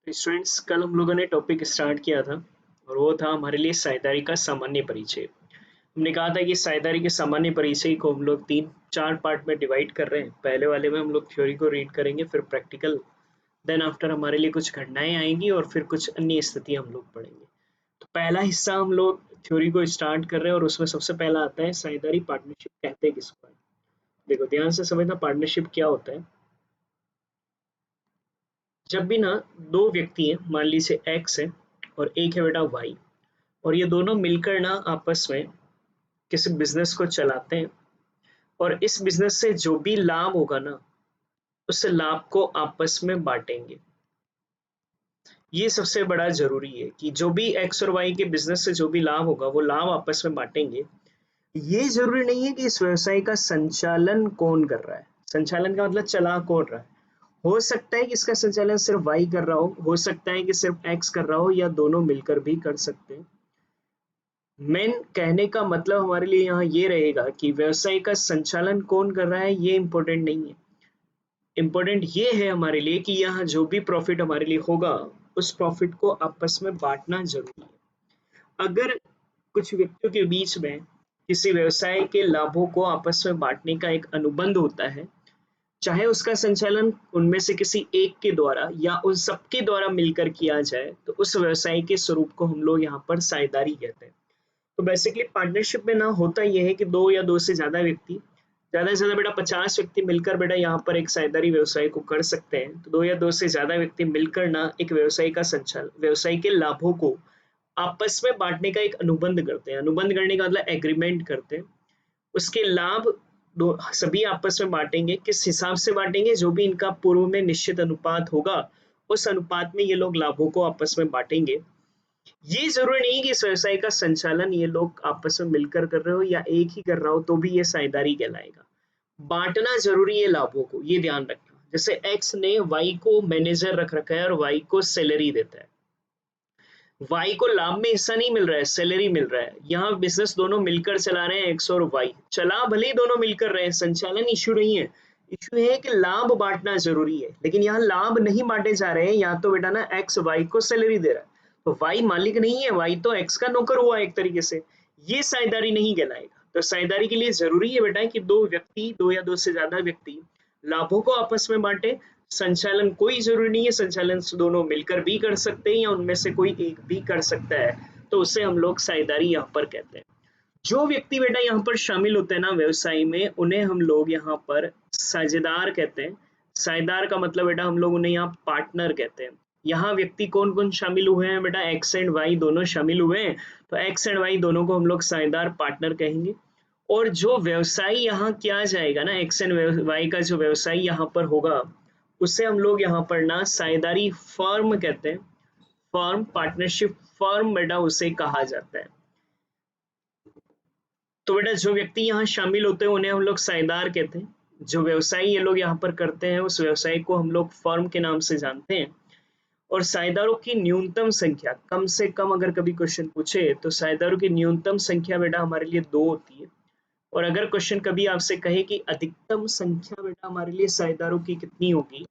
Students, कल हम लोगों ने टॉपिक स्टार्ट किया था और वो था हमारे लिए साझेदारी का सामान्य परिचय। हमने कहा था कि साझेदारी के सामान्य परिचय को हम लोग 3-4 पार्ट में डिवाइड कर रहे हैं। पहले वाले में हम लोग थ्योरी को रीड करेंगे, फिर प्रैक्टिकल, देन आफ्टर हमारे लिए कुछ घटनाएं आएंगी और फिर कुछ अन्य स्थिति हम लोग पढ़ेंगे। तो पहला हिस्सा हम लोग थ्योरी को स्टार्ट कर रहे हैं और उसमें सबसे पहला आता है साझेदारी। पार्टनरशिप कहते हैं किसको है? देखो ध्यान से समझना, पार्टनरशिप क्या होता है। जब भी ना दो व्यक्ति हैं, मान लीजिए एक्स है और एक है बेटा वाई, और ये दोनों मिलकर ना आपस में किसी बिजनेस को चलाते हैं, और इस बिजनेस से जो भी लाभ होगा ना, उस लाभ को आपस में बांटेंगे। ये सबसे बड़ा जरूरी है कि जो भी एक्स और वाई के बिजनेस से जो भी लाभ होगा वो लाभ आपस में बांटेंगे। ये जरूरी नहीं है कि इस व्यवसाय का संचालन कौन कर रहा है। संचालन का मतलब चला कौन रहा है। हो सकता है कि इसका संचालन सिर्फ वाई कर रहा हो सकता है कि सिर्फ एक्स कर रहा हो, या दोनों मिलकर भी कर सकते हैं। मेन कहने का मतलब हमारे लिए यहाँ ये रहेगा कि व्यवसाय का संचालन कौन कर रहा है, ये इम्पोर्टेंट नहीं है। इम्पोर्टेंट ये है हमारे लिए कि यहाँ जो भी प्रॉफिट हमारे लिए होगा, उस प्रॉफिट को आपस में बांटना जरूरी है। अगर कुछ व्यक्तियों के बीच में किसी व्यवसाय के लाभों को आपस में बांटने का एक अनुबंध होता है, चाहे उसका संचालन उनमें से किसी एक के द्वारा या उन सबके द्वारा मिलकर किया जाए, तो उस व्यवसाय के स्वरूप को हम लोग यहाँ पर साझेदारी कहते हैं। तो बेसिकली पार्टनरशिप में ना होता यह है कि दो या दो से ज्यादा से ज्यादा बेटा 50 व्यक्ति मिलकर बेटा यहाँ पर एक साझेदारी व्यवसाय को कर सकते हैं। तो दो या दो से ज्यादा व्यक्ति मिलकर ना एक व्यवसाय का संचालन, व्यवसाय के लाभों को आपस में बांटने का एक अनुबंध करते हैं। अनुबंध करने का मतलब एग्रीमेंट करते हैं। उसके लाभ दो सभी आपस में बांटेंगे। किस हिसाब से बांटेंगे? जो भी इनका पूर्व में निश्चित अनुपात होगा, उस अनुपात में ये लोग लाभों को आपस में बांटेंगे। ये जरूरी नहीं कि इस व्यवसाय का संचालन ये लोग आपस में मिलकर कर रहे हो या एक ही कर रहा हो तो भी ये साझेदारी कहलाएगा। बांटना जरूरी है लाभों को, ये ध्यान रखना। जैसे एक्स ने वाई को मैनेजर रख रखा है और वाई को सैलरी देता है। वाई को लाभ में हिस्सा नहीं मिल रहा है, सैलरी मिल रहा है। यहाँ बिजनेस दोनों मिलकर चला रहे हैं, एक्स और वाई चला भले ही दोनों मिलकर रहे हैं, संचालन इशू नहीं है। इशू है कि लाभ बांटना जरूरी है, लेकिन यहाँ लाभ नहीं बांटे जा रहे हैं। यहाँ तो बेटा ना एक्स वाई को सैलरी दे रहा है, तो वाई मालिक नहीं है, वाई तो एक्स का नौकर हुआ एक तरीके से। ये साझेदारी नहीं कहलाएगा। तो साझेदारी के लिए जरूरी है बेटा कि दो व्यक्ति, दो या दो से ज्यादा व्यक्ति लाभों को आपस में बांटे। संचालन कोई जरूरी नहीं है, संचालन दोनों मिलकर भी कर सकते हैं या उनमें से कोई एक भी कर सकता है, तो उसे हम लोग साझेदारी यहाँ पर कहते हैं। जो व्यक्ति बेटा यहाँ पर शामिल होते हैं ना व्यवसाय में, उन्हें हम लोग यहाँ पर साझेदार कहते हैं। साझेदार का मतलब बेटा हम लोग उन्हें यहाँ पार्टनर कहते हैं। यहाँ व्यक्ति कौन कौन शामिल हुए हैं बेटा? एक्स एंड वाई दोनों शामिल हुए हैं, तो एक्स एंड वाई दोनों को हम लोग साझेदार पार्टनर कहेंगे। और जो व्यवसाय यहाँ किया जाएगा ना, एक्स एंड वाई का जो व्यवसाय यहाँ पर होगा, उसे हम लोग यहाँ पर ना साझेदारी फर्म कहते हैं। फर्म, पार्टनरशिप फर्म बेटा उसे कहा जाता है। तो बेटा जो व्यक्ति यहाँ शामिल होते हैं उन्हें हम लोग साझेदार कहते हैं। जो व्यवसाय ये लोग यहाँ पर करते हैं, उस व्यवसाय को हम लोग फर्म के नाम से जानते हैं। और साझेदारों की न्यूनतम संख्या, कम से कम अगर कभी क्वेश्चन पूछे तो साझेदारों की न्यूनतम संख्या बेटा हमारे लिए 2 होती है। और अगर क्वेश्चन कभी आपसे कहे कि अधिकतम संख्या बेटा हमारे लिए साझेदारों की कितनी होगी,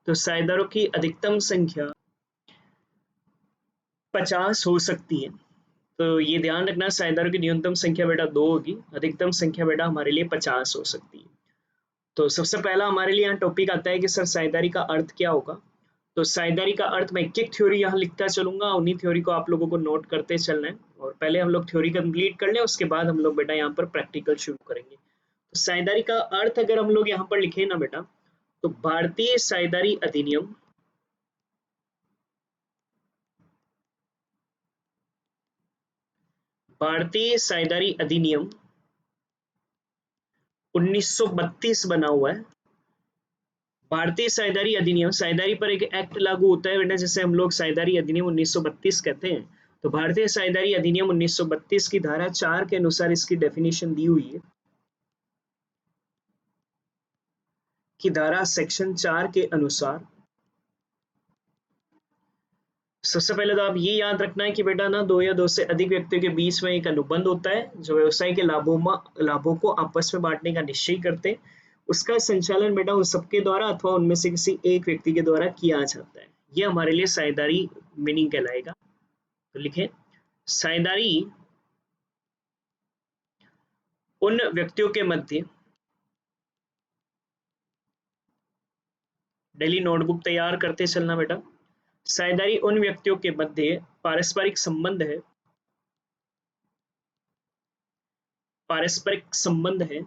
तो साझेदारों की अधिकतम संख्या 50 हो सकती है। तो ये ध्यान रखना, साझेदारों की न्यूनतम संख्या बेटा 2 होगी, अधिकतम संख्या बेटा हमारे लिए 50 हो सकती है। तो सबसे पहला हमारे लिए यहाँ टॉपिक आता है कि सर साझेदारी का अर्थ क्या होगा। तो साझेदारी का अर्थ, मैं एक थ्योरी यहाँ लिखता चलूंगा, उन्हीं थ्योरी को आप लोगों को नोट करते चलना है। और पहले हम लोग थ्योरी कंप्लीट कर लें, उसके बाद हम लोग बेटा यहाँ पर प्रैक्टिकल शुरू करेंगे। तो साझेदारी का अर्थ अगर हम लोग यहाँ पर लिखे ना बेटा, तो भारतीय साझेदारी अधिनियम भारतीय साझेदारी अधिनियम 1932 बना हुआ है। भारतीय साझेदारी अधिनियम, साझेदारी पर एक एक्ट लागू होता है बेटा, जैसे हम लोग साझेदारी अधिनियम 1932 कहते हैं। तो भारतीय साझेदारी अधिनियम 1932 की धारा 4 के अनुसार इसकी डेफिनेशन दी हुई है कि धारा सेक्शन 4 के अनुसार, सबसे पहले तो आप ये याद रखना है कि बेटा ना दो या दो से अधिक व्यक्तियों के बीच में एक अनुबंध होता है जो व्यवसाय के लाभों को आपस में बांटने का निश्चय करते हैं। उसका संचालन बेटा उन सबके द्वारा अथवा उनमें से किसी एक व्यक्ति के द्वारा किया जाता है। ये हमारे लिए साझेदारी मीनिंग कहलाएगा। तो लिखें, साझेदारी उन व्यक्तियों के मध्य, डेली नोटबुक तैयार करते चलना बेटा, साझेदारी उन व्यक्तियों के मध्य पारस्परिक संबंध है, पारस्परिक संबंध है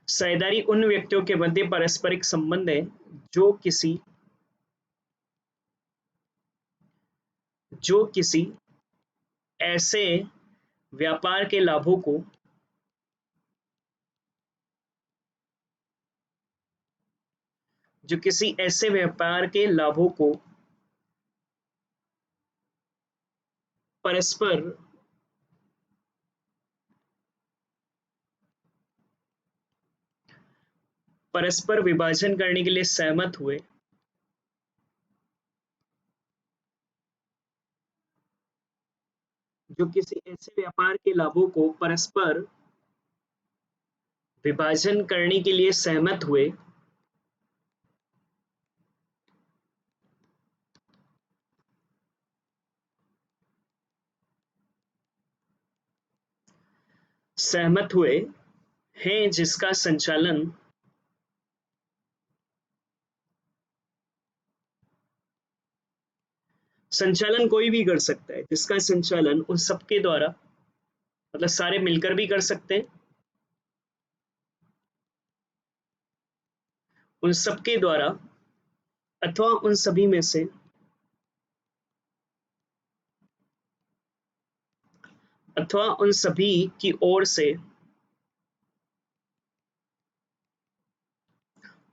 साझेदारी उन व्यक्तियों के मध्य पारस्परिक संबंध है जो किसी ऐसे व्यापार के लाभों को परस्पर विभाजन करने के लिए सहमत हुए, जो किसी ऐसे व्यापार के लाभों को परस्पर विभाजन करने के लिए सहमत हुए, हैं, जिसका संचालन कोई भी कर सकता है, जिसका संचालन उन सबके द्वारा, मतलब सारे मिलकर भी कर सकते हैं, उन सबके द्वारा अथवा उन सभी में से अथवा उन सभी की ओर से,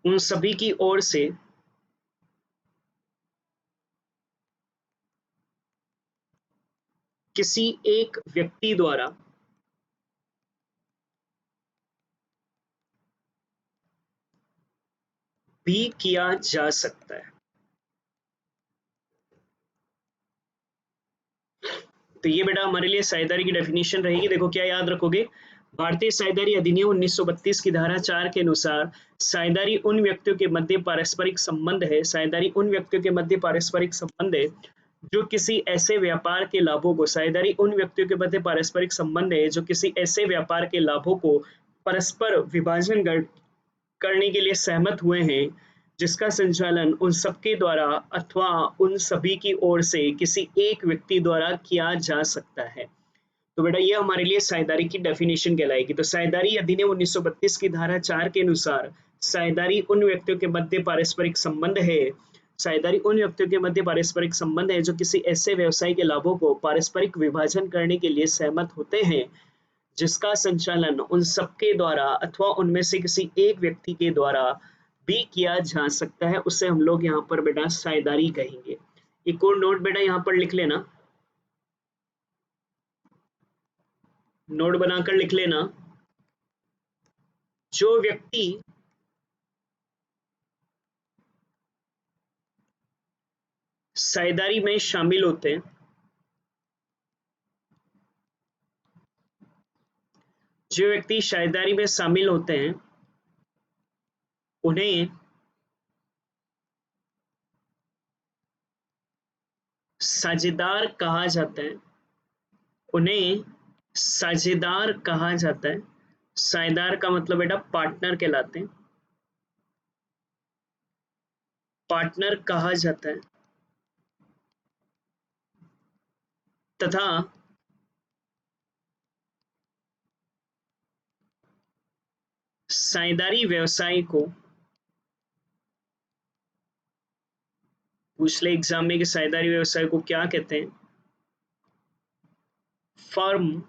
उन सभी की ओर से किसी एक व्यक्ति द्वारा भी किया जा सकता है। तो ये बेटा हमारे लिए साझेदारी की डेफिनेशन रहेगी। देखो क्या याद रखोगे, भारतीय साझेदारी अधिनियम 1932 की धारा 4 के अनुसार साझेदारी उन व्यक्तियों के मध्य पारस्परिक संबंध है, साझेदारी उन व्यक्तियों के मध्य पारस्परिक संबंध है जो किसी ऐसे व्यापार के लाभों को, साझेदारी उन व्यक्तियों के मध्य पारस्परिक संबंध है जो किसी ऐसे व्यापार के लाभों को परस्पर विभाजन करने के लिए सहमत हुए हैं, जिसका संचालन उन सबके द्वारा अथवा उन सभी की ओर से किसी एक व्यक्ति द्वारा किया जा सकता है। तो बेटा ये हमारे लिए साझेदारी की डेफिनेशन कहलाएगी। तो साझेदारी अधिनियम 1932 की धारा 4 के अनुसार साझेदारी उन व्यक्तियों के मध्य पारस्परिक संबंध है, साझेदारी उन व्यक्तियों के मध्य पारस्परिक संबंध है जो किसी ऐसे व्यवसाय के लाभों को पारस्परिक विभाजन करने के लिए सहमत होते हैं, जिसका संचालन उन सबके द्वारा अथवा उनमें से किसी एक व्यक्ति के द्वारा भी किया जा सकता है, उसे हम लोग यहाँ पर बेटा साझेदारी कहेंगे। एक और नोट बेटा यहाँ पर लिख लेना, नोट बनाकर लिख लेना, जो व्यक्ति साझेदारी में शामिल होते हैं, जो व्यक्ति साझेदारी में शामिल होते हैं उन्हें साझेदार कहा जाता है, उन्हें साझेदार कहा जाता है। साझेदार का मतलब बेटा पार्टनर कहलाते हैं, पार्टनर कहा जाता है तथा साझेदारी व्यवसाय को, पूछ ले एग्जाम में कि साझेदारी व्यवसाय को क्या कहते हैं, फर्म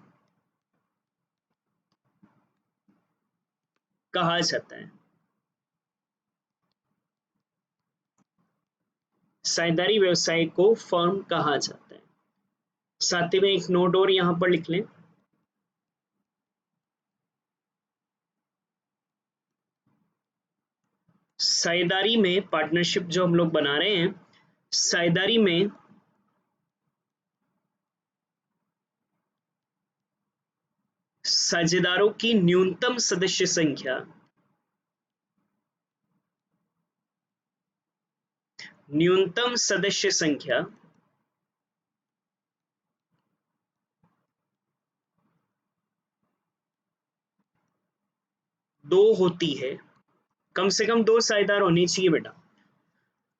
कहा जाता है। साझेदारी व्यवसाय को फर्म कहा जाता है। साथ ही में एक नोट और यहां पर लिख लें, साझेदारी में पार्टनरशिप जो हम लोग बना रहे हैं, साझेदारी में साझेदारों की न्यूनतम सदस्य संख्या, न्यूनतम सदस्य संख्या 2 होती है, कम से कम 2 साझेदार होनी चाहिए बेटा,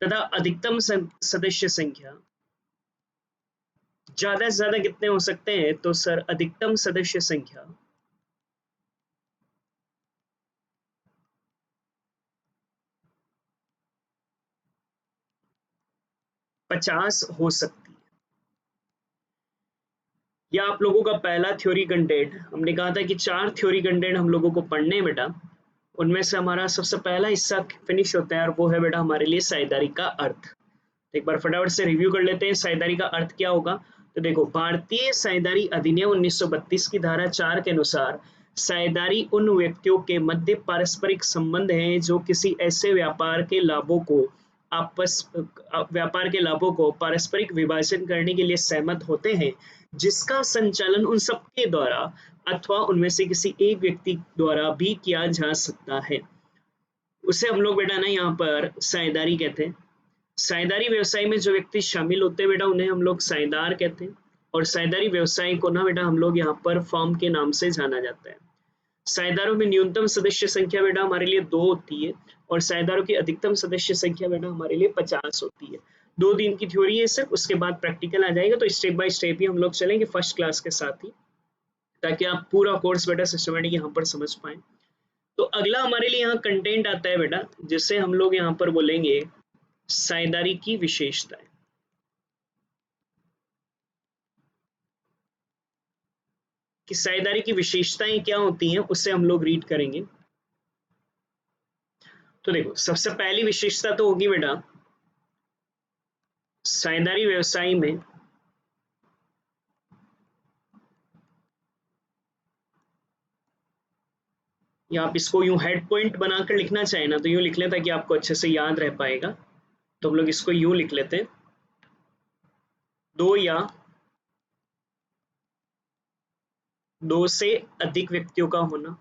तथा अधिकतम सदस्य संख्या, ज्यादा से ज्यादा कितने हो सकते हैं, तो सर अधिकतम सदस्य संख्या 50 हो सकती है। यह आप लोगों का पहला थ्योरी कंटेंट, हमने कहा था कि 4 थ्योरी कंटेंट हम लोगों को पढ़ने हैं बेटा, उनमें से हमारा सबसे पहला हिस्सा फिनिश होता है और वो है बेटा हमारे लिए साझेदारी का अर्थ। एक बार फटाफट से रिव्यू कर लेते हैं, साझेदारी का अर्थ क्या होगा। तो देखो, भारतीय साझेदारी अधिनियम 1932 की धारा 4 के अनुसार साझेदारी उन व्यक्तियों के मध्य पारस्परिक संबंध हैं जो किसी ऐसे व्यापार के लाभों को पारस्परिक विभाजन करने के लिए सहमत होते हैं, जिसका संचालन उन सबके द्वारा अथवा उनमें से किसी एक व्यक्ति द्वारा भी किया जा सकता है। उसे हम लोग बेटा ना यहाँ पर साझेदारी कहते हैं। साझेदारी व्यवसाय में जो व्यक्ति शामिल होते हैं बेटा, उन्हें हम लोग साझेदार कहते हैं। और साझेदारी व्यवसाय को ना बेटा हम लोग यहाँ पर फर्म के नाम से जाना जाता है। साझेदारों में न्यूनतम सदस्य संख्या बेटा हमारे लिए 2 होती है और साझेदारों की अधिकतम सदस्य संख्या बेटा हमारे लिए 50 होती है। 2 दिन की थ्योरी है सिर्फ, उसके बाद प्रैक्टिकल आ जाएगा, तो स्टेप बाय स्टेप ही हम लोग चलेंगे फर्स्ट क्लास के साथ ही, ताकि आप पूरा कोर्स बेटा सिस्टमेटिक यहाँ पर समझ पाए। तो अगला हमारे लिए यहाँ कंटेंट आता है बेटा, जिससे हम लोग यहाँ पर बोलेंगे साझेदारी की विशेषताएं। कि साझेदारी की विशेषताएं क्या होती हैं, उससे हम लोग रीड करेंगे। तो देखो, सबसे पहली विशेषता तो होगी बेटा, साझेदारी व्यवसाय में या आप इसको यूं हेड पॉइंट बनाकर लिखना चाहे ना तो यूं लिख लें ताकि आपको अच्छे से याद रह पाएगा। तो हम लोग इसको यूं लिख लेते हैं, 2 या 2 से अधिक व्यक्तियों का होना।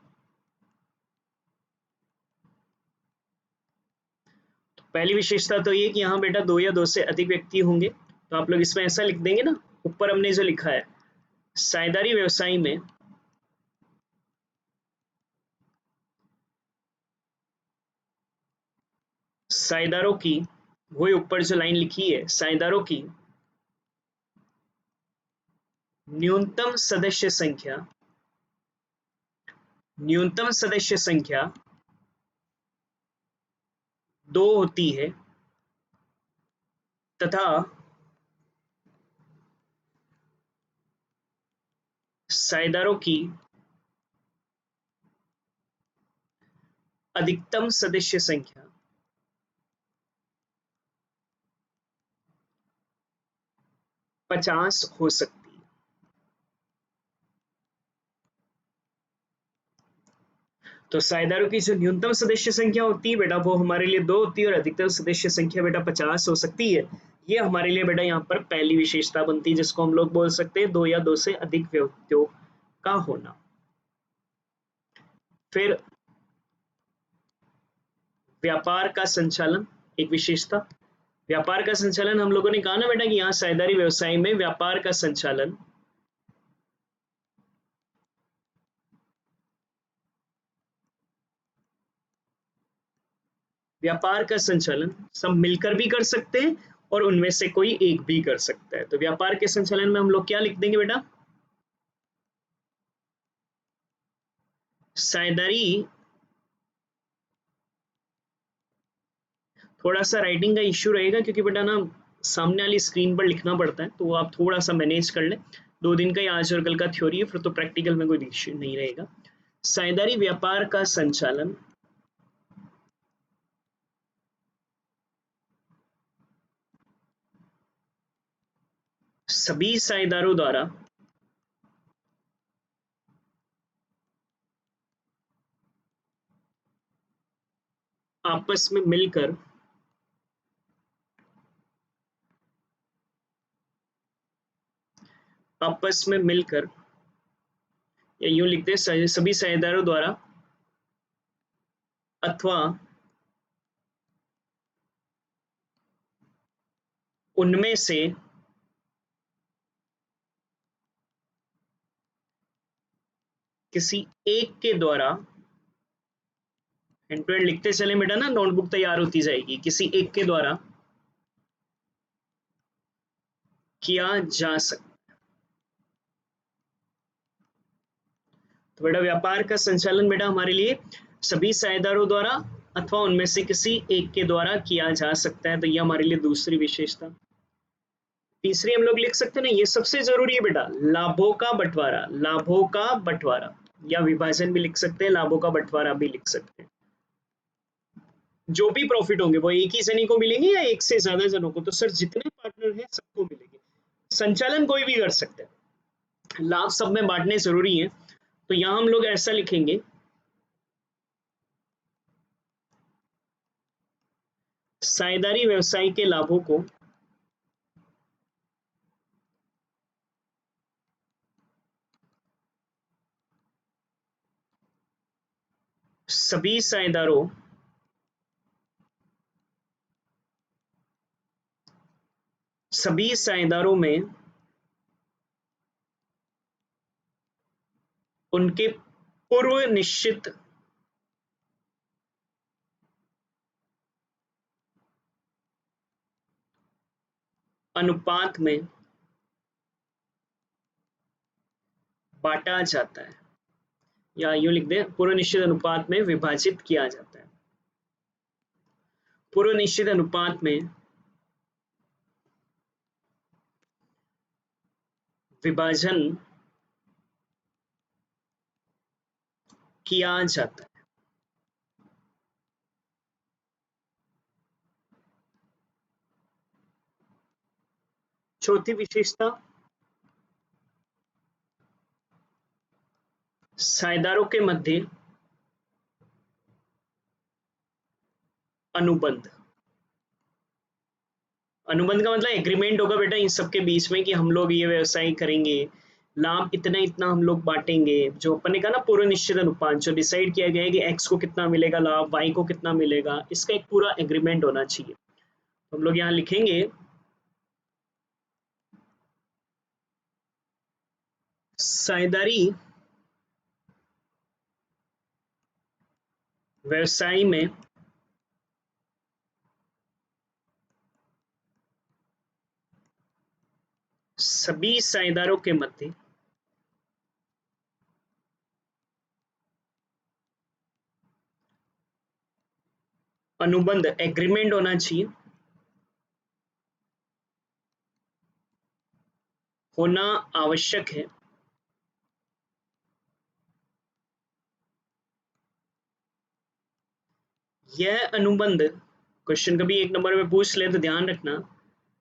तो पहली विशेषता तो ये कि यहाँ बेटा 2 या 2 से अधिक व्यक्ति होंगे, तो आप लोग इसमें ऐसा लिख देंगे ना, ऊपर हमने जो लिखा है, साझेदारी व्यवसाय में साझेदारों की, वही ऊपर जो लाइन लिखी है, साझेदारों की न्यूनतम सदस्य संख्या, न्यूनतम सदस्य संख्या 2 होती है, तथा साझेदारों की अधिकतम सदस्य संख्या 50 हो सकती है। तो साझेदारों की जो न्यूनतम सदस्य संख्या होती है बेटा वो हमारे लिए 2 होती है और अधिकतम सदस्य संख्या बेटा 50 हो सकती है। ये हमारे लिए बेटा यहाँ पर पहली विशेषता बनती है, जिसको हम लोग बोल सकते हैं 2 या 2 से अधिक व्यक्तियों का होना। फिर व्यापार का संचालन, एक विशेषता। व्यापार का संचालन हम लोगों ने कहा ना बेटा कि यहाँ साझेदारी व्यवसाय में व्यापार का संचालन, व्यापार का संचालन सब मिलकर भी कर सकते हैं और उनमें से कोई एक भी कर सकता है। तो व्यापार के संचालन में हम लोग क्या लिख देंगे बेटा, साझेदारी, थोड़ा सा राइटिंग का इश्यू रहेगा क्योंकि बेटा ना सामने वाली स्क्रीन पर लिखना पड़ता है, तो वो आप थोड़ा सा मैनेज कर लें। 2 दिन का ही आज और कल का थ्योरी है, फिर तो प्रैक्टिकल में कोई इश्यू नहीं रहेगा। साझेदारी व्यापार का संचालन सभी साझेदारों द्वारा आपस में मिलकर आपस में मिलकर या यूं लिखते हैं सभी साझेदारों द्वारा अथवा उनमें से किसी एक के द्वारा, एंड टू एंड लिखते चले बेटा ना, नोटबुक तैयार होती जाएगी, किसी एक के द्वारा किया जा सकता। तो बेटा व्यापार का संचालन बेटा हमारे लिए सभी साझेदारों द्वारा अथवा उनमें से किसी एक के द्वारा किया जा सकता है, तो ये हमारे लिए दूसरी विशेषता। तीसरी हम लोग लिख सकते हैं ना, ये सबसे जरूरी है बेटा, लाभों का बंटवारा, लाभों का बंटवारा या विभाजन भी लिख सकते हैं, लाभों का बंटवारा भी लिख सकते हैं। जो भी प्रॉफिट होंगे वो एक ही जने को मिलेंगे या एक से ज्यादा जनों को, तो सर जितने पार्टनर हैं सबको मिलेंगे। संचालन कोई भी कर सकता है, लाभ सब में बांटने जरूरी है। तो यहां हम लोग ऐसा लिखेंगे, साझेदारी व्यवसाय के लाभों को सभी साझेदारों में उनके पूर्व निश्चित अनुपात में बांटा जाता है, या यूं लिख दें पूर्व निश्चित अनुपात में विभाजित किया जाता है, पूर्व निश्चित अनुपात में विभाजन किया जाता है। चौथी विशेषता, साझेदारों के मध्य अनुबंध। अनुबंध का मतलब एग्रीमेंट होगा बेटा इन सबके बीच में कि हम लोग ये व्यवसाय करेंगे, लाभ इतना इतना हम लोग बांटेंगे, जो अपन ने कहा ना पूर्व निश्चित अनुपात, जो डिसाइड किया गया है कि एक्स को कितना मिलेगा लाभ, वाई को कितना मिलेगा, इसका एक पूरा एग्रीमेंट होना चाहिए। तो हम लोग यहाँ लिखेंगे साझेदारी व्यवसाय में सभी साझेदारों के मध्य अनुबंध एग्रीमेंट होना चाहिए, होना आवश्यक है। यह अनुबंध, क्वेश्चन कभी एक नंबर में पूछ ले तो ध्यान रखना,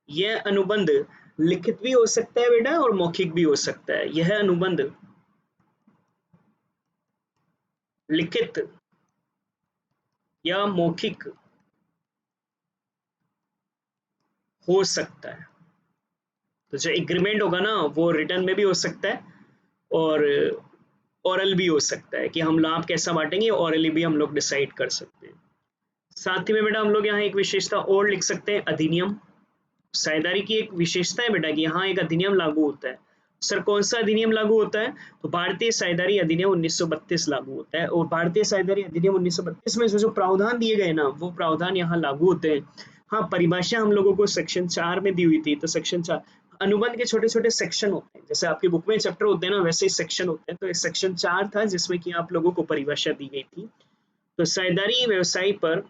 यह अनुबंध लिखित भी हो सकता है बेटा और मौखिक भी हो सकता है। यह अनुबंध लिखित या मौखिक हो सकता है। तो जो एग्रीमेंट होगा ना वो रिटर्न में भी हो सकता है और ओरल भी हो सकता है, कि हम लाभ कैसा बांटेंगे ओरली भी हम लोग डिसाइड कर सकते हैं। साथ ही में बेटा हम लोग यहाँ एक विशेषता और लिख सकते हैं, अधिनियम। साझेदारी की एक विशेषता है बेटा कि यहाँ एक अधिनियम लागू होता है। सर कौन सा अधिनियम लागू होता है? तो भारतीय साझेदारी अधिनियम 1932 लागू होता है, और भारतीय साझेदारी अधिनियम 1932 में जो प्रावधान दिए गए ना वो प्रावधान यहाँ लागू होते हैं। हाँ, परिभाषा हम लोगों को सेक्शन 4 में दी हुई थी, तो सेक्शन 4 अनुबंध के छोटे छोटे सेक्शन होते हैं, जैसे आपकी बुक में चैप्टर होते हैं ना वैसे ही सेक्शन होते हैं, तो सेक्शन 4 था जिसमें कि आप लोगों को परिभाषा दी गई थी। तो साझेदारी व्यवसाय पर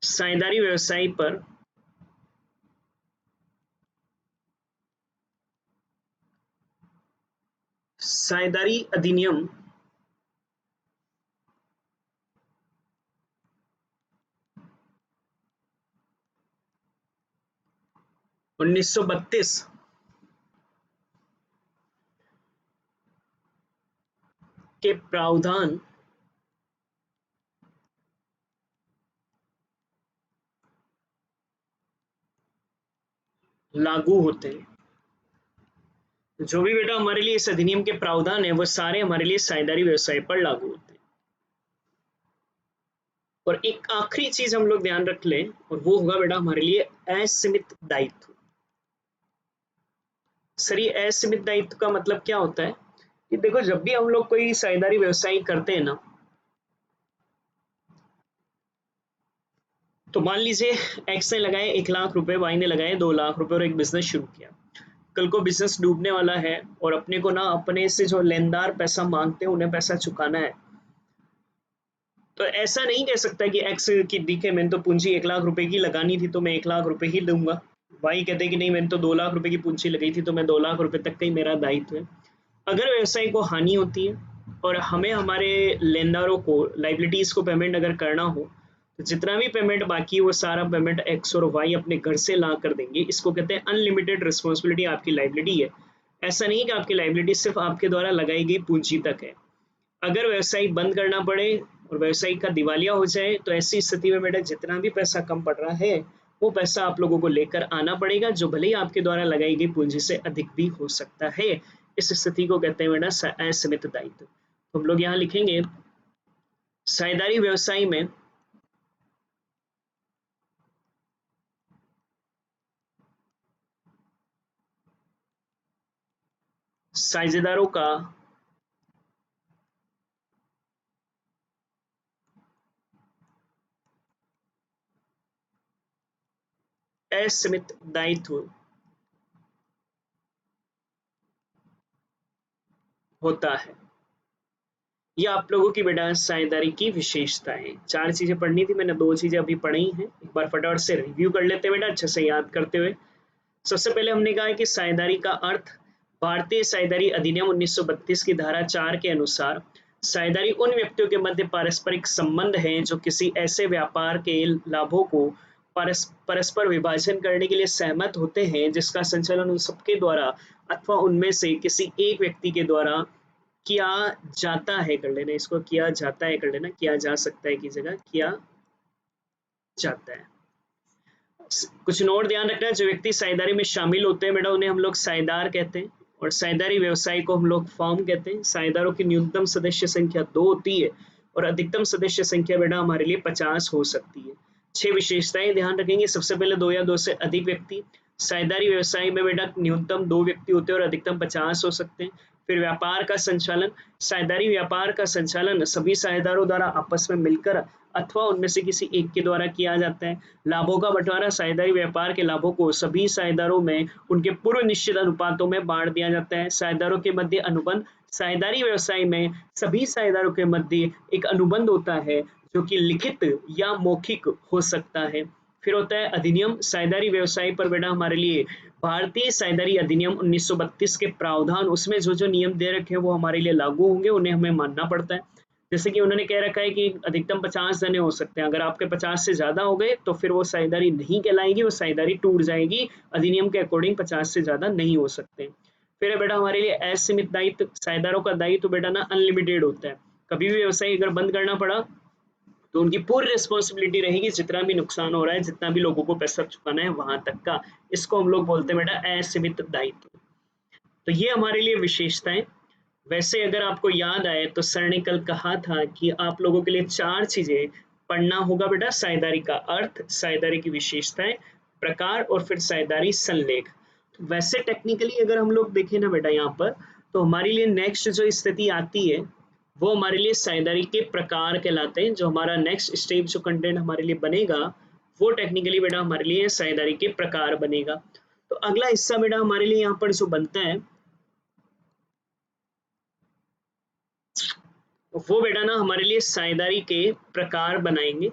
साझेदारी व्यवसाय पर साझेदारी अधिनियम 1932 के प्रावधान लागू होते हैं। जो भी बेटा हमारे लिए इस अधिनियम के प्रावधान है वो सारे हमारे लिए साझेदारी व्यवसाय पर लागू होते हैं। और एक आखिरी चीज हम लोग ध्यान रख लें और वो होगा बेटा हमारे लिए असीमित दायित्व। सर ये असीमित दायित्व का मतलब क्या होता है कि देखो जब भी हम लोग कोई साझेदारी व्यवसाय करते हैं ना, तो मान लीजिए एक्स ने लगाए 1 लाख रुपए, वाई ने लगाए 2 लाख रुपए और एक बिजनेस शुरू किया। कल को बिजनेस डूबने वाला है और अपने को ना अपने से जो लेनदार पैसा मांगते हैं उन्हें पैसा चुकाना है। तो ऐसा नहीं कह सकता कि एक्स की दिखे मैंने तो पूंजी 1 लाख रुपए की लगानी थी तो मैं 1 लाख रुपए ही दूंगा। वाई कहते कि नहीं मैंने तो 2 लाख रुपए की पूंजी लगाई थी तो मैं 2 लाख रुपए तक का ही मेरा दायित्व है। अगर व्यवसाय को हानि होती है और हमें हमारे लेनदारों को लाइबिलिटीज को पेमेंट अगर करना हो, तो जितना भी पेमेंट बाकी है वो सारा पेमेंट एक्स और वाई अपने घर से ला कर देंगे। इसको कहते हैं अनलिमिटेड रिस्पॉन्सिबिलिटी आपकी लाइबिलिटी है। ऐसा नहीं कि आपकी लाइबिलिटी सिर्फ आपके द्वारा लगाई गई पूंजी तक है। अगर व्यवसाय बंद करना पड़े और व्यवसाय का दिवालिया हो जाए तो ऐसी स्थिति में बेटा जितना भी पैसा कम पड़ रहा है वो पैसा आप लोगों को लेकर आना पड़ेगा, जो भले ही आपके द्वारा लगाई गई पूंजी से अधिक भी हो सकता है। इस स्थिति को कहते हैं बेटा असीमित दायित्व। तो हम लोग यहाँ लिखेंगे साझेदारी व्यवसाय में साझेदारों का असीमित दायित्व होता है। ये आप लोगों की बेटा साझेदारी की विशेषताएं। 4 चीजें पढ़नी थी, मैंने 2 चीजें अभी पढ़ी हैं। एक बार फटाफट से रिव्यू कर लेते हैं बेटा अच्छे से याद करते हुए। सबसे पहले हमने कहा है कि साझेदारी का अर्थ भारतीय साझेदारी अधिनियम 1932 की धारा 4 के अनुसार साझेदारी उन व्यक्तियों के मध्य पारस्परिक संबंध हैं जो किसी ऐसे व्यापार के लाभों को परस्पर विभाजन करने के लिए सहमत होते हैं जिसका संचालन उन सबके द्वारा अथवा उनमें से किसी एक व्यक्ति के द्वारा किया जाता है। कर लेना इसको, किया जाता है कर लेना, किया जा सकता है की जगह किया जाता है। कुछ नोट ध्यान रखना है, जो व्यक्ति साझेदारी में शामिल होते हैं बेटा उन्हें हम लोग साझेदार कहते हैं और साझेदारी व्यवसाय को हम लोग फर्म कहते हैं। साझेदारों की न्यूनतम सदस्य संख्या 2 होती है और अधिकतम सदस्य संख्या बेटा हमारे लिए 50 हो सकती है। 6 विशेषताएं ध्यान रखेंगे। सबसे पहले 2 या 2 से अधिक व्यक्ति। साझेदारी व्यवसाय में बेटा न्यूनतम 2 व्यक्ति होते हैं और अधिकतम 50 हो सकते हैं। फिर व्यापार का संचालन, साझेदारी व्यापार का संचालन सभी साझेदारों द्वारा आपस में मिलकर अथवा उनमें से किसी एक के द्वारा किया जाता है। लाभों का बंटवारा, साझेदारी व्यापार के लाभों को सभी साझेदारों में उनके पूर्व निश्चित अनुपातों में बांट दिया जाता है। साझेदारों के मध्य अनुबंध, साझेदारी व्यवसाय में सभी साझेदारों के मध्य एक अनुबंध होता है जो कि लिखित या मौखिक हो सकता है। फिर होता है अधिनियम। साझेदारी व्यवसाय पर बेटा हमारे लिए भारतीय साझेदारी अधिनियम 1932 के प्रावधान, उसमें जो जो नियम दे रखे हैं वो हमारे लिए लागू होंगे, उन्हें हमें मानना पड़ता है। जैसे कि उन्होंने कह रखा है कि अधिकतम 50 जने हो सकते हैं। अगर आपके 50 से ज्यादा हो गए तो फिर वो साझेदारी नहीं कहलाएगी, वो साझेदारी टूट जाएगी। अधिनियम के अकॉर्डिंग 50 से ज्यादा नहीं हो सकते। फिर है बेटा हमारे लिए असीमित दायित्व। साझेदारों का दायित्व बेटा ना अनलिमिटेड होता है। कभी भी व्यवसाय अगर बंद करना पड़ा तो उनकी पूरी रिस्पॉन्सिबिलिटी रहेगी, जितना भी नुकसान हो रहा है, जितना भी लोगों को पैसा चुकाना है वहां तक का। इसको हम लोग बोलते हैं बेटा असीमित दायित्व। तो ये हमारे लिए विशेषताएं। वैसे अगर आपको याद आए तो सर ने कल कहा था कि आप लोगों के लिए 4 चीजें पढ़ना होगा बेटा। साझेदारी का अर्थ, साझेदारी की विशेषताएं, प्रकार और फिर साझेदारी संलेख। तो वैसे टेक्निकली अगर हम लोग देखें ना बेटा यहाँ पर, तो हमारे लिए नेक्स्ट जो स्थिति आती है वो हमारे लिए साझेदारी के प्रकार कहलाते हैं। जो हमारा नेक्स्ट स्टेप जो कंटेंट हमारे लिए बनेगा वो टेक्निकली बेटा हमारे लिए साझेदारी के प्रकार बनेगा। तो अगला हिस्सा बेटा हमारे लिए यहाँ पर जो बनता है वो बेटा ना हमारे लिए साझेदारी के प्रकार बनाएंगे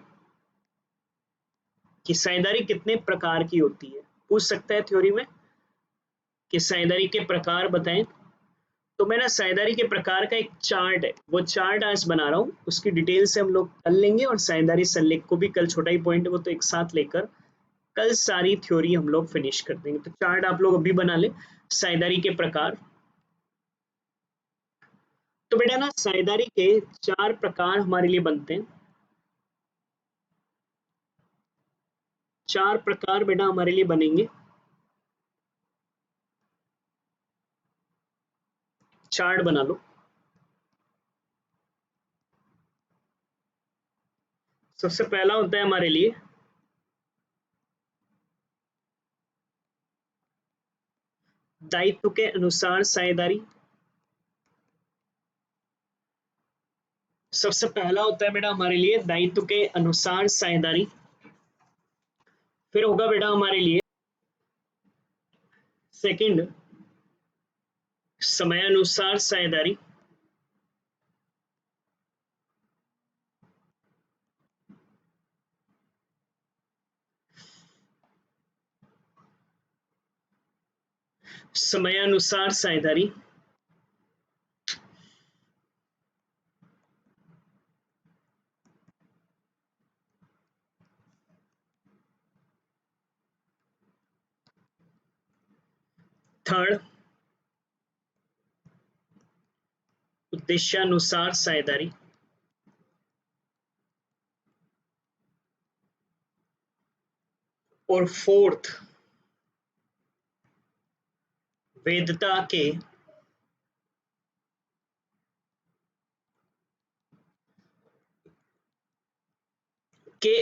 कि साझेदारी कितने प्रकार की होती है। पूछ सकता है थ्योरी में कि साझेदारी के प्रकार बताएं। तो मैं ना साझेदारी के प्रकार का एक चार्ट है, वो चार्ट आज बना रहा हूँ, उसकी डिटेल से हम लोग कल लेंगे और साझेदारी संलेख को भी कल, छोटा ही पॉइंट है वो तो एक साथ लेकर कल सारी थ्योरी हम लोग फिनिश कर देंगे। तो चार्ट आप लोग अभी बना ले साझेदारी के प्रकार। तो बेटा ना साझेदारी के 4 प्रकार हमारे लिए बनते हैं। 4 प्रकार बेटा हमारे लिए बनेंगे। चार्ट बना लो। सबसे पहला होता है हमारे लिए दायित्व के अनुसार साझेदारी। सबसे पहला होता है बेटा हमारे लिए दायित्व के अनुसार साझेदारी। फिर होगा बेटा हमारे लिए सेकंड समयानुसार साझेदारी। समयानुसार साझेदारी। थर्ड उद्देश्यानुसार साझेदारी। और फोर्थ वैधता के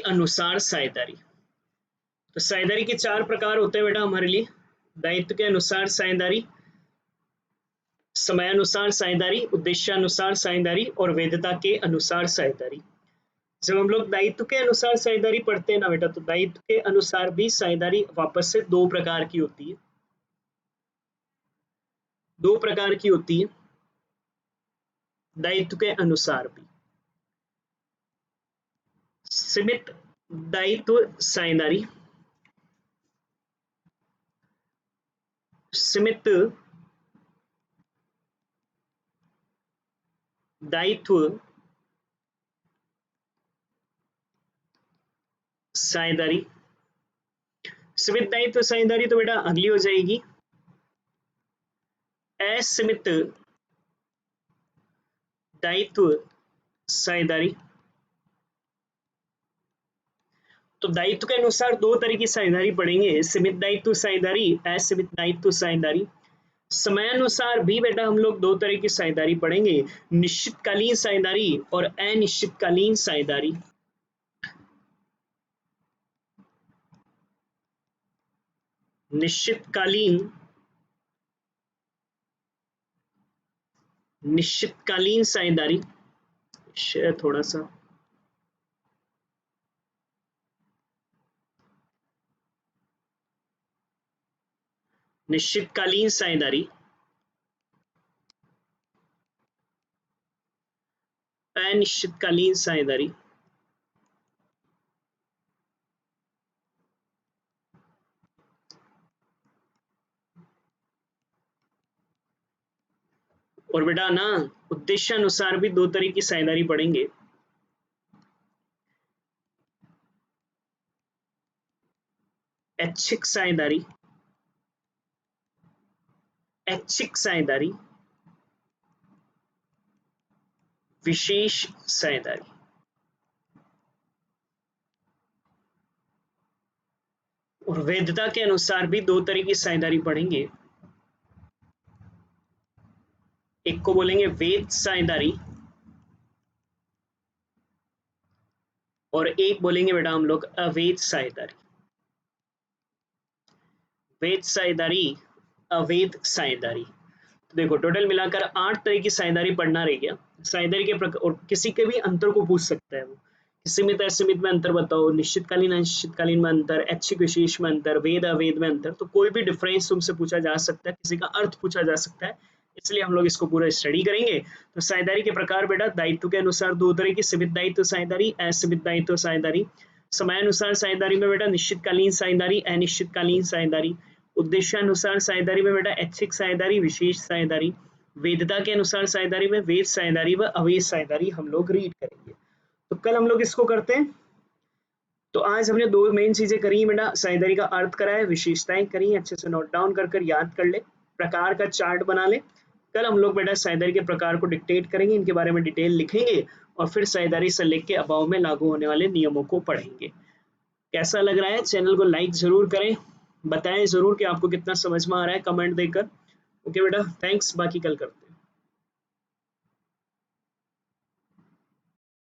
अनुसार साझेदारी। तो साझेदारी के चार प्रकार होते हैं बेटा हमारे लिए, दायित्व के अनुसार साझेदारी, समयानुसार साझेदारी, उद्देश्यानुसार साझेदारी और वैधता के अनुसार साझेदारी। जब हम लोग दायित्व के अनुसार साझेदारी पढ़ते हैं ना बेटा, तो दायित्व के अनुसार भी साझेदारी वापस से दो प्रकार की होती है। दो प्रकार की होती है दायित्व के अनुसार भी। सीमित दायित्व साझेदारी, सीमित दायित्व साझेदारी। सीमित दायित्व साझेदारी तो बेटा अगली हो जाएगी असीमित दायित्व साझेदारी। तो दायित्व के अनुसार दो तरह की साझेदारी पढ़ेंगे, सीमित दायित्व साझेदारी, असीमित दायित्व साझेदारी। समयानुसार भी बेटा हम लोग दो तरह की साझेदारी पढ़ेंगे, निश्चितकालीन साझेदारी और अनिश्चितकालीन साझेदारी। निश्चितकालीन साझेदारी थोड़ा सा निश्चितकालीन साझेदारी, अनिश्चितकालीन साझेदारी। और बेटा ना उद्देश्यानुसार भी दो तरह की साझेदारी पढ़ेंगे, ऐच्छिक साझेदारी, ऐच्छिक साझेदारी, विशेष साझेदारी। और वैधता के अनुसार भी दो तरह की साझेदारी पढ़ेंगे, एक को बोलेंगे वैध साझेदारी और एक बोलेंगे बेटा हम लोग अवैध साझेदारी। वैध साझेदारी, अवैध साझेदारी। तो देखो टोटल मिलाकर 8 तरह की साझेदारी पढ़ना रह गया। साझेदारी के प्रकार और किसी के भी अंतर को पूछ सकता है वो, सीमित असीमित में अंतर बताओ, निश्चितकालीन अनिश्चितकालीन में अंतर, ऐच्छिक विशेष में अंतर, वैध अवैध में अंतर। तो कोई भी डिफरेंस तुमसे पूछा जा सकता है, किसी का अर्थ पूछा जा सकता है, इसलिए हम लोग इसको पूरा स्टडी करेंगे। तो साझेदारी के प्रकार बेटा दायित्व के अनुसार दो तरह की, सीमित दायित्व साझेदारी, असीमित दायित्व साझेदारी। समयानुसार साझेदारी में बेटा निश्चितकालीन साझेदारी, अनिश्चितकालीन साझेदारी। उद्देश्यानुसार साझेदारी में बेटा ऐच्छिक साझेदारी, विशेष साझेदारी। वैधता के अनुसार साझेदारी में वैध साझेदारी व अवैध साझेदारी हम लोग रीड करेंगे। तो कल हम लोग इसको करते हैं। तो आज हमने दो मेन चीजें करी बेटा, साझेदारी का अर्थ करा है, विशेषताएं करी, अच्छे से नोट डाउन कर याद कर ले, प्रकार का चार्ट बना ले। कल हम लोग बेटा साझेदारी के प्रकार को डिक्टेट करेंगे, इनके बारे में डिटेल लिखेंगे और फिर साझेदारी से लेके अभाव में लागू होने वाले नियमों को पढ़ेंगे। कैसा लग रहा है? चैनल को लाइक जरूर करें, बताएं जरूर कि आपको कितना समझ में आ रहा है कमेंट देकर। ओके बेटा, थैंक्स, बाकी कल करते हैं।